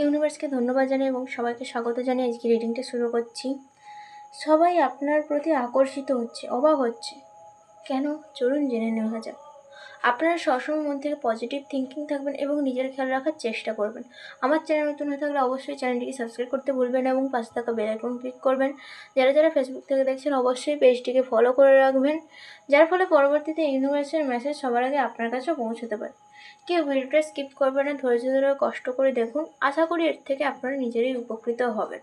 ইউনিভার্সকে ধন্যবাদ জানাই এবং সবাইকে স্বাগত জানিয়ে আজকে রিডিংটা শুরু করছি। সবাই আপনার প্রতি আকর্ষিত হচ্ছে, অবাক হচ্ছে কেন? চলুন জেনে নেওয়া যাক। আপনারা সবসময় মন থেকে পজিটিভ থিঙ্কিং থাকবেন এবং নিজের খেয়াল রাখার চেষ্টা করবেন। আমার চ্যানেল নতুন হয়ে থাকলে অবশ্যই চ্যানেলটিকে সাবস্ক্রাইব করতে ভুলবেন না এবং পাশে থাকা বেল আইকন ক্লিক করবেন। যারা ফেসবুক থেকে দেখছেন অবশ্যই পেজটিকে ফলো করে রাখবেন, যার ফলে পরবর্তীতে ইউনিভার্সের মেসেজ সবার আগে আপনার কাছে পৌঁছতে পারে। কেউ ভিডিওটা স্কিপ করবেন না, ধৈর্য ধরে কষ্ট করে দেখুন। আশা করি এর থেকে আপনারা নিজেরাই উপকৃত হবেন।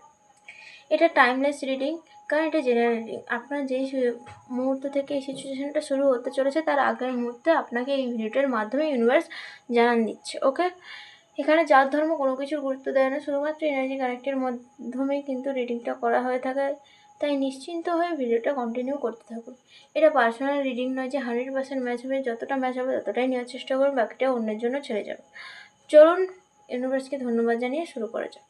এটা টাইমলেস রিডিং, কারণ এটা জেনারেল রিডিং। আপনার যেই মুহূর্ত থেকে এই সিচুয়েশনটা শুরু হতে চলেছে তার আগের মুহূর্তে আপনাকে এই ভিডিওটার মাধ্যমে ইউনিভার্স জানান দিচ্ছে। ওকে, এখানে জাত ধর্ম কোনো কিছুর গুরুত্ব দেয় না, শুধুমাত্র এনার্জি কানেক্টের মাধ্যমেই কিন্তু রিডিংটা করা হয়ে থাকে। তাই নিশ্চিন্ত হয়ে ভিডিওটা কন্টিনিউ করতে থাকুন। এটা পার্সোনাল রিডিং নয় যে 100% ম্যাচ হবে। যতটা ম্যাচ হবে ততটাই নেওয়ার চেষ্টা করুন, বাকিটা অন্যের জন্য ছেড়ে যাবে। চলুন ইউনিভার্সকে ধন্যবাদ জানিয়ে শুরু করা যাক।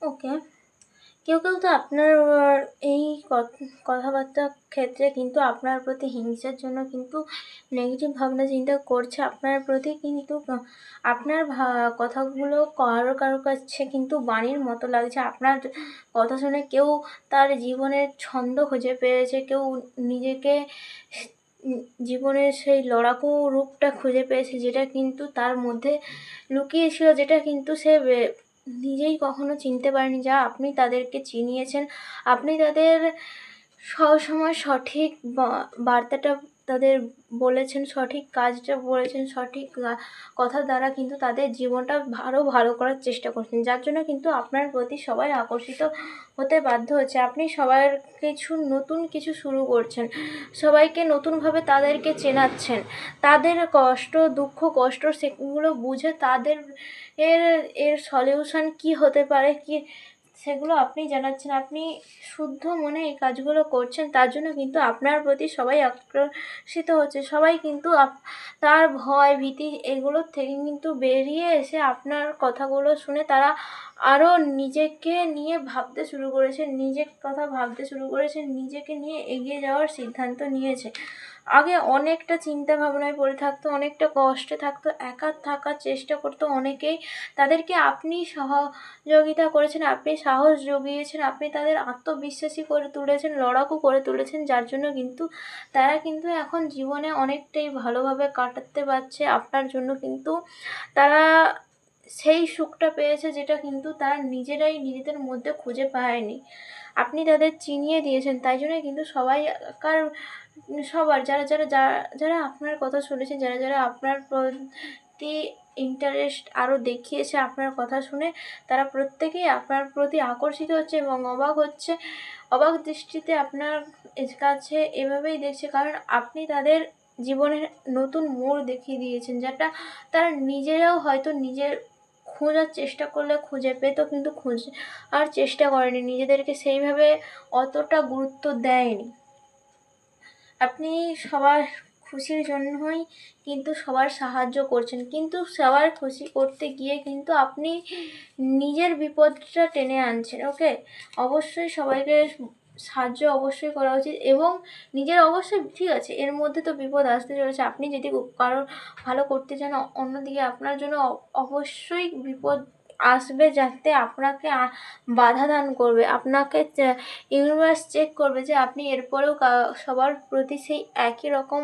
ওকে, কেউ তো আপনার এই কথাবার্তার ক্ষেত্রে কিন্তু আপনার প্রতি হিংসার জন্য কিন্তু নেগেটিভ ভাবনা চিন্তা করছে আপনার প্রতি, কিন্তু আপনার কথাগুলো কারো কাছে কিন্তু বাণীর মতো লাগছে। আপনার কথা শুনে কেউ তার জীবনের ছন্দ খুঁজে পেয়েছে, কেউ নিজেকে জীবনের সেই লড়াকু রূপটা খুঁজে পেয়েছে, যেটা কিন্তু তার মধ্যে লুকিয়েছিল, যেটা কিন্তু সে নিজেই কখনো চিনতে পারেনি। যা আপনি তাদেরকে চিনিয়েছেন, আপনি তাদের সবসময় সঠিক বার্তাটা তাদের বলেছেন, সঠিক কাজটা বলেছেন, সঠিক কথার দ্বারা কিন্তু তাদের জীবনটা আরও ভালো করার চেষ্টা করছেন, যার জন্য কিন্তু আপনার প্রতি সবাই আকর্ষিত হতে বাধ্য হচ্ছে। আপনি সবার নতুন কিছু শুরু করছেন, সবাইকে নতুনভাবে তাদেরকে চেনাচ্ছেন, তাদের কষ্ট দুঃখ কষ্ট সেগুলো বুঝে তাদের এর সলিউশন কি হতে পারে কি সেগুলো আপনি জানাচ্ছেন। আপনি শুদ্ধ মনে এই কাজগুলো করছেন, তার জন্য কিন্তু আপনার প্রতি সবাই আকর্ষিত হচ্ছে। সবাই কিন্তু তার ভয় ভীতি এগুলোর থেকে কিন্তু বেরিয়ে এসে আপনার কথাগুলো শুনে তারা আরও নিজেকে নিয়ে ভাবতে শুরু করেছে, নিজের কথা ভাবতে শুরু করেছে, নিজেকে নিয়ে এগিয়ে যাওয়ার সিদ্ধান্ত নিয়েছে। আগে অনেকটা চিন্তা ভাবনায় পড়ে থাকতো, অনেকটা কষ্টে থাকতো, একা থাকার চেষ্টা করতো অনেকেই। তাদেরকে আপনি সহযোগিতা করেছেন, আপনি সাহস জুগিয়েছেন, আপনি তাদের আত্মবিশ্বাসী করে তুলেছেন, লড়াকু করে তুলেছেন, যার জন্য কিন্তু তারা কিন্তু এখন জীবনে অনেকটাই ভালোভাবে কাটাতে পারছে। আপনার জন্য কিন্তু তারা সেই সুখটা পেয়েছে যেটা কিন্তু তারা নিজেরাই নিজেদের মধ্যে খুঁজে পায়নি। আপনি তাদের চিনিয়ে দিয়েছেন, তাই জন্য কিন্তু সবার যারা আপনার কথা শুনেছে, যারা আপনার প্রতি ইন্টারেস্ট আরও দেখিয়েছে আপনার কথা শুনে, তারা প্রত্যেকেই আপনার প্রতি আকর্ষিত হচ্ছে এবং অবাক দৃষ্টিতে আপনার কাছে এভাবেই দেখছে, কারণ আপনি তাদের জীবনের নতুন মোড় দেখিয়ে দিয়েছেন, যেটা তারা নিজেরাও হয়তো নিজের খোঁজার চেষ্টা করলে খুঁজে পেত, কিন্তু আর চেষ্টা করেনি, নিজেদেরকে সেইভাবে অতটা গুরুত্ব দেয়নি। আপনি সবার খুশির জন্যই কিন্তু সবার সাহায্য করছেন, কিন্তু সবার খুশি করতে গিয়ে কিন্তু আপনি নিজের বিপদটা টেনে আনছেন। ওকে, অবশ্যই সবাইকে সাহায্য অবশ্যই করা উচিত, এবং নিজের অবশ্যই ঠিক আছে, এর মধ্যে তো বিপদ আসতে চলেছে। আপনি যদি কারোর ভালো করতে চান, অন্যদিকে আপনার জন্য অবশ্যই বিপদ আসবে, যাতে আপনাকে বাধা দান করবে। আপনাকে ইউনিভার্স চেক করবে যে আপনি এরপরেও সবার প্রতি সেই একই রকম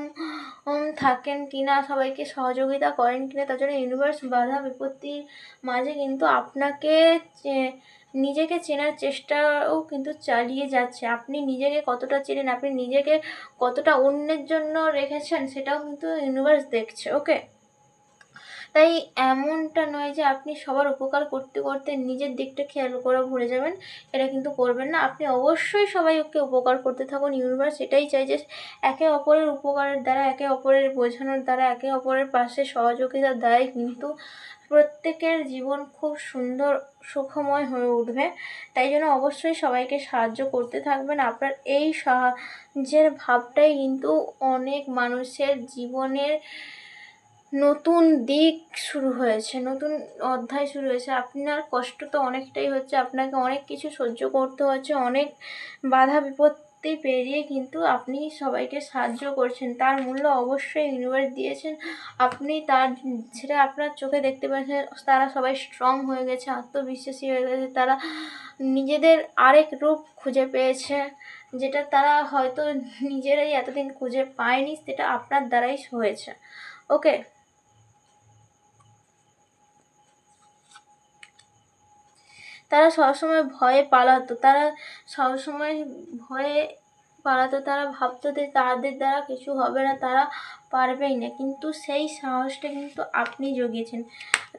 থাকেন কিনা, সবাইকে সহযোগিতা করেন কিনা। তার জন্য ইউনিভার্স বাধা বিপত্তির মাঝে কিন্তু আপনাকে নিজেকে চেনার চেষ্টাও কিন্তু চালিয়ে যাচ্ছে। আপনি নিজেকে কতটা চেনেন, আপনি নিজেকে কতটা অন্যের জন্য রেখেছেন, সেটাও কিন্তু ইউনিভার্স দেখছে। ওকে, তাই এমনটা নয় যে আপনি সবার উপকার করতে করতে নিজের দিকটা খেয়াল করে ভুলে যাবেন, এটা কিন্তু করবেন না। আপনি অবশ্যই সবাইকে উপকার করতে থাকুন। ইউনিভার্স এটাই চাই যে একে অপরের উপকারের দ্বারা, একে অপরের বোঝানোর দ্বারা, একে অপরের পাশে সহযোগিতার দ্বারাই কিন্তু প্রত্যেকের জীবন খুব সুন্দর সুখময় হয়ে উঠবে। তাই জন্য অবশ্যই সবাইকে সাহায্য করতে থাকবেন। আপনার এই সাহায্যের ভাবটাই কিন্তু অনেক মানুষের জীবনের নতুন দিক শুরু হয়েছে, নতুন অধ্যায় শুরু হয়েছে। আপনার কষ্ট তো অনেকটাই হচ্ছে, আপনাকে অনেক কিছু সহ্য করতে হচ্ছে, অনেক বাধা বিপত্তি পেরিয়ে কিন্তু আপনি সবাইকে সাহায্য করছেন। তার মূল্য অবশ্যই ইউনিভার্স দিয়েছেন। আপনি সেটা আপনার চোখে দেখতে পাচ্ছেন। তারা সবাই স্ট্রং হয়ে গেছে, আত্মবিশ্বাসী হয়ে গেছে, তারা নিজেদের আরেক রূপ খুঁজে পেয়েছে, যেটা তারা হয়তো নিজেরাই এতদিন খুঁজে পায়নি, সেটা আপনার দ্বারাই হয়েছে। ওকে, তারা সবসময় ভয়ে পালাতো, তারা সবসময় ভয়ে পালাতো, তারা ভাবতো যে তাদের দ্বারা কিছু হবে না, তারা পারবেই না। কিন্তু সেই সাহসটা কিন্তু আপনি জুগিয়েছেন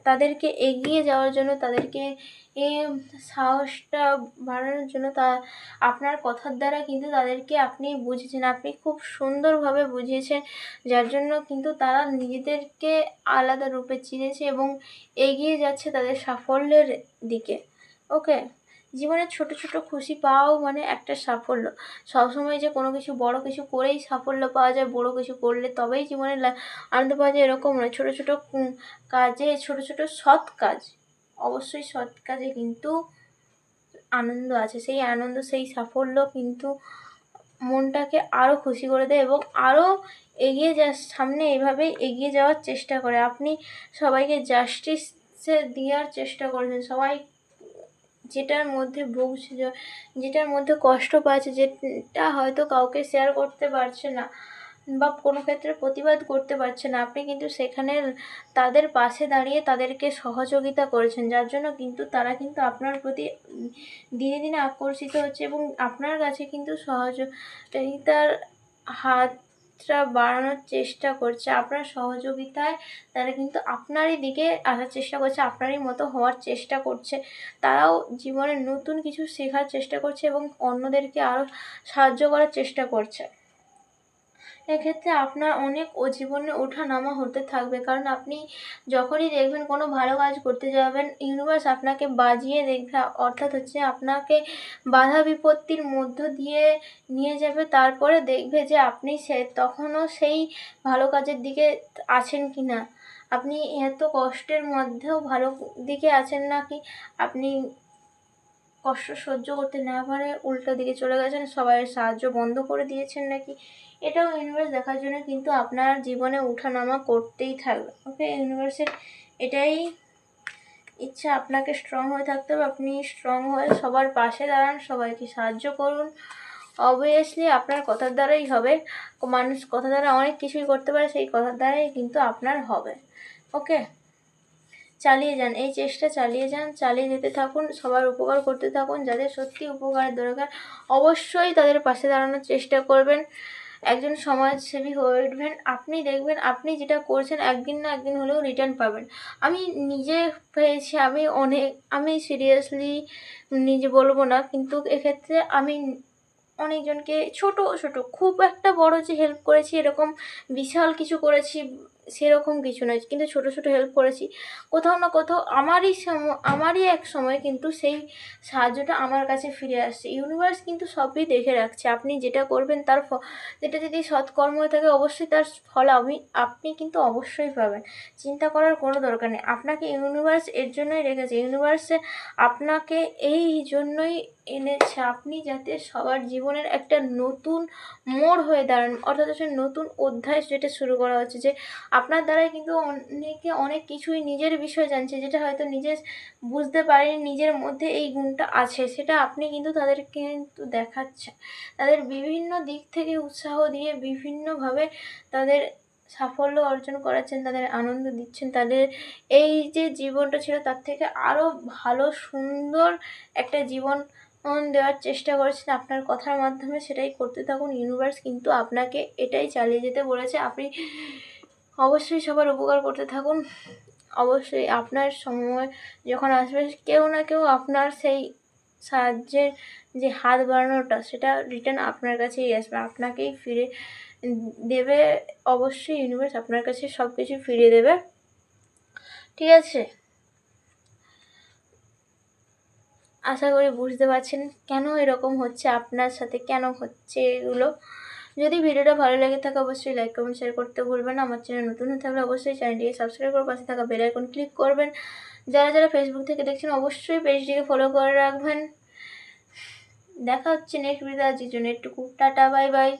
তাদেরকে এগিয়ে যাওয়ার জন্য, তাদেরকে সাহসটা বাড়ানোর জন্য। আপনার কথার দ্বারা কিন্তু তাদেরকে আপনি বুঝিয়েছেন, আপনি খুব সুন্দরভাবে বুঝিয়েছেন, যার জন্য কিন্তু তারা নিজেদেরকে আলাদা রূপে চিনেছে এবং এগিয়ে যাচ্ছে তাদের সাফল্যের দিকে। ওকে, জীবনে ছোট ছোট খুশি পাওয়াও মানে একটা সাফল্য। সবসময় যে কোনো কিছু বড় কিছু করেই সাফল্য পাওয়া যায়, বড় কিছু করলে তবেই জীবনে আনন্দ পাওয়া যায়, এরকম নয়। ছোট ছোট কাজে, ছোট ছোট সৎ কাজ, অবশ্যই সৎ কাজে কিন্তু আনন্দ আছে। সেই আনন্দ, সেই সাফল্য কিন্তু মনটাকে আরও খুশি করে দেয় এবং আরও এগিয়ে সামনে এভাবেই এগিয়ে যাওয়ার চেষ্টা করে। আপনি সবাইকে জাস্টিস দেওয়ার চেষ্টা করেছেন। সবাই যেটার মধ্যে ভুগছে, যেটার মধ্যে কষ্ট পাচ্ছে, যেটা হয়তো কাউকে শেয়ার করতে পারছে না বা কোনো ক্ষেত্রে প্রতিবাদ করতে পারছে না, আপনি কিন্তু সেখানে তাদের পাশে দাঁড়িয়ে তাদেরকে সহযোগিতা করেছেন, যার জন্য কিন্তু তারা কিন্তু আপনার প্রতি দিনে দিনে আকর্ষিত হচ্ছে এবং আপনার কাছে কিন্তু সহযোগিতার হাতটা বাড়ানোর চেষ্টা করছে। আপনার সহযোগিতায় তারা কিন্তু আপনারই দিকে আসার চেষ্টা করছে, আপনারই মতো হওয়ার চেষ্টা করছে। তারাও জীবনে নতুন কিছু শেখার চেষ্টা করছে এবং অন্যদেরকে আরও সাহায্য করার চেষ্টা করছে। এক্ষেত্রে আপনার অনেক জীবনে ওঠানামা হতে থাকবে, কারণ আপনি যখনই দেখবেন কোনো ভালো কাজ করতে যাবেন, ইউনিভার্স আপনাকে বাজিয়ে দেখবে, অর্থাৎ হচ্ছে আপনাকে বাধা বিপত্তির মধ্য দিয়ে নিয়ে যাবে। তারপরে দেখবে যে আপনি তখনও সেই ভালো কাজের দিকে আছেন কি না, আপনি এত কষ্টের মধ্যেও ভালো দিকে আছেন নাকি, আপনি কষ্ট সহ্য করতে না পারে উল্টো দিকে চলে গেছেন, সবাই সাহায্য বন্ধ করে দিয়েছেন নাকি। এটাও ইউনিভার্স দেখার জন্য কিন্তু আপনার জীবনে উঠানামা করতেই থাকবে। ওকে, ইউনিভার্সের এটাই ইচ্ছা, আপনাকে স্ট্রং হয়ে থাকতে হবে। আপনি স্ট্রং হয়ে সবার পাশে দাঁড়ান, সবাইকে সাহায্য করুন। অবভিয়াসলি আপনার কথার দ্বারাই হবে। মানুষ কথা দ্বারা অনেক কিছুই করতে পারে, সেই কথার দ্বারাই কিন্তু আপনার হবে। ওকে, চালিয়ে যান, এই চেষ্টা চালিয়ে যান, চালিয়ে যেতে থাকুন, সবার উপকার করতে থাকুন। যাদের সত্যি উপকারের দরকার অবশ্যই তাদের পাশে দাঁড়ানোর চেষ্টা করবেন, একজন সমাজসেবী হয়ে উঠবেন। আপনি দেখবেন আপনি যেটা করছেন একদিন না একদিন হলেও রিটার্ন পাবেন। আমি নিজে পেয়েছি, আমি সিরিয়াসলি নিজে বলবো না, কিন্তু এক্ষেত্রে আমি অনেকজনকে ছোট ছোট, খুব একটা বড় যে হেল্প করেছি এরকম বিশাল কিছু করেছি সেরকম কিছু নয়, কিন্তু ছোটো ছোটো হেল্প করেছি। কোথাও না কোথাও আমারই এক সময় কিন্তু সেই সাহায্যটা আমার কাছে ফিরে আসছে। ইউনিভার্স কিন্তু সবই দেখে রাখছে। আপনি যেটা করবেন তার যেটা যদি সৎকর্ম হয়ে থাকে অবশ্যই তার ফল আপনি কিন্তু অবশ্যই পাবেন। চিন্তা করার কোনো দরকার নেই। আপনাকে ইউনিভার্স এর জন্যই রেখেছে। ইউনিভার্সে আপনাকে এই জন্যই এনেছে, আপনি যাতে সবার জীবনের একটা নতুন মোড় হয়ে দাঁড়ান, অর্থাৎ হচ্ছে নতুন অধ্যায় যেটা শুরু করা হচ্ছে। যে আপনার দ্বারাই কিন্তু অনেকে অনেক কিছুই নিজের বিষয়ে জানছে, যেটা হয়তো নিজে বুঝতে পারেনি নিজের মধ্যে এই গুণটা আছে, সেটা আপনি কিন্তু তাদেরকে কিন্তু দেখাচ্ছেন। তাদের বিভিন্ন দিক থেকে উৎসাহ দিয়ে বিভিন্নভাবে তাদের সাফল্য অর্জন করাচ্ছেন, তাদের আনন্দ দিচ্ছেন, তাদের এই যে জীবনটা ছিল তার থেকে আরও ভালো সুন্দর একটা জীবন দেওয়ার চেষ্টা করেছেন আপনার কথার মাধ্যমে। সেটাই করতে থাকুন। ইউনিভার্স কিন্তু আপনাকে এটাই চালিয়ে যেতে বলেছে। আপনি অবশ্যই সবার উপকার করতে থাকুন। অবশ্যই আপনার সময় যখন আসবে কেউ না কেউ আপনার সেই সাহায্যের যে হাত বাড়ানোটা সেটা রিটার্ন আপনার কাছেই আসবে, আপনাকেই ফিরে দেবে। অবশ্যই ইউনিভার্স আপনার কাছে সব কিছু ফিরিয়ে দেবে। ঠিক আছে, আশা করি বুঝতে পারছেন কেন এরকম হচ্ছে, আপনার সাথে কেন হচ্ছে এগুলো। যদি ভিডিওটা ভালো লেগে থাকে অবশ্যই লাইক কমেন্ট শেয়ার করতে ভুলবেন না। আমার চ্যানেল নতুন হয়ে থাকলে অবশ্যই চ্যানেলটিকে সাবস্ক্রাইব করে পাশে থাকা বেল আইকন ক্লিক করবেন। যারা যারা ফেসবুক থেকে দেখছেন অবশ্যই পেজটিকে ফলো করে রাখবেন। দেখা হচ্ছে নেক্সট ভিডিও। আজকের জন্য একটুকু টাটা, বাই বাই।